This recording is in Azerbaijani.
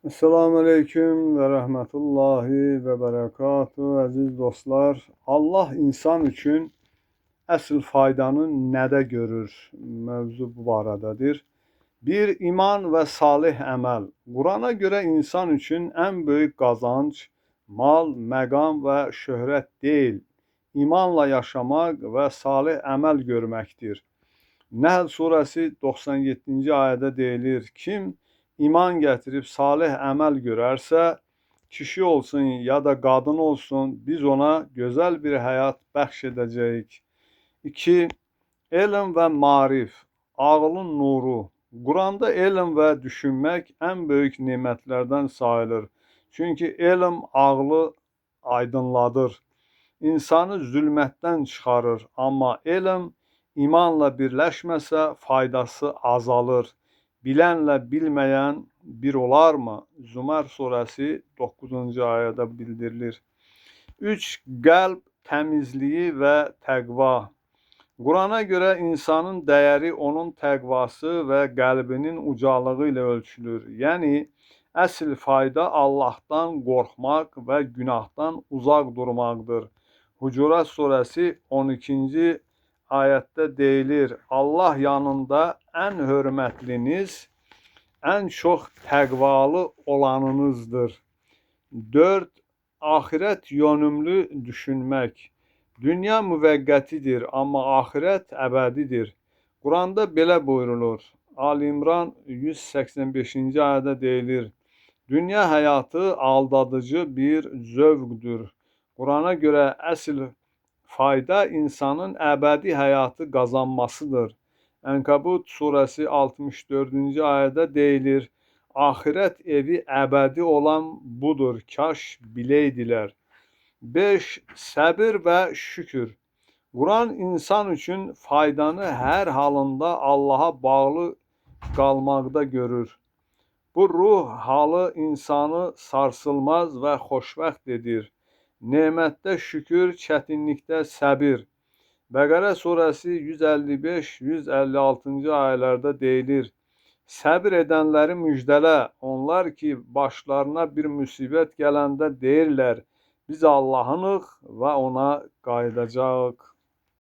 Esselamu Aleyküm ve Rahmetullahi ve Berekatuhu. Əziz dostlar, Allah insan üçün əsl faydanı nədə görür? Mövzu bu barədədir. Bir, iman və salih əməl. Qurana görə insan üçün ən böyük qazanc, mal, məqam və şöhrət deyil, imanla yaşamaq və salih əməl görməkdir. Nəhl surəsi 97-ci ayədə deyilir, kim iman gətirib salih əməl görərsə, kişi olsun ya da qadın olsun, biz ona gözəl bir həyat bəxş edəcəyik. 2. Elm və marif, ağlın nuru. Quranda elm və düşünmək ən böyük nemətlərdən sayılır. Çünki elm ağlı aydınladır, insanı zülmətdən çıxarır, amma elm imanla birləşməsə faydası azalır. Bilənlə bilməyən bir olarmı? Zümər surəsi 9-cu ayədə bildirilir. 3. Qəlb təmizliyi və təqva. Qurana görə insanın dəyəri onun təqvası və qəlbinin ucalığı ilə ölçülür. Yəni, əsl fayda Allahdan qorxmaq və günahdan uzaq durmaqdır. Hucurat surəsi 12-ci ayətdə deyilir, Allah yanında ən hörmətliniz, ən çox təqvalı olanınızdır. 4. Axirət yönümlü düşünmək. Dünya müvəqqətidir, amma axirət əbədidir. Quranda belə buyurulur. Ali İmran 185-ci ayədə deyilir, dünya həyatı aldadıcı bir zövqdür. Qurana görə əsl fayda insanın əbədi həyatı qazanmasıdır. Ənkabut surəsi 64-cü ayədə deyilir, axirət evi əbədi olan budur, kaş biləydilər. 5. Səbir və şükür. Quran insan üçün faydanı hər halında Allaha bağlı qalmaqda görür. Bu ruh halı insanı sarsılmaz və xoşbəxt edir. Nemətdə şükür, çətinlikdə səbir. Bəqərə surəsi 155-156-cı ayələrdə deyilir, səbir edənləri müjdələ, onlar ki, başlarına bir müsibət gələndə deyirlər, biz Allahınıq və ona qayıdacağıq.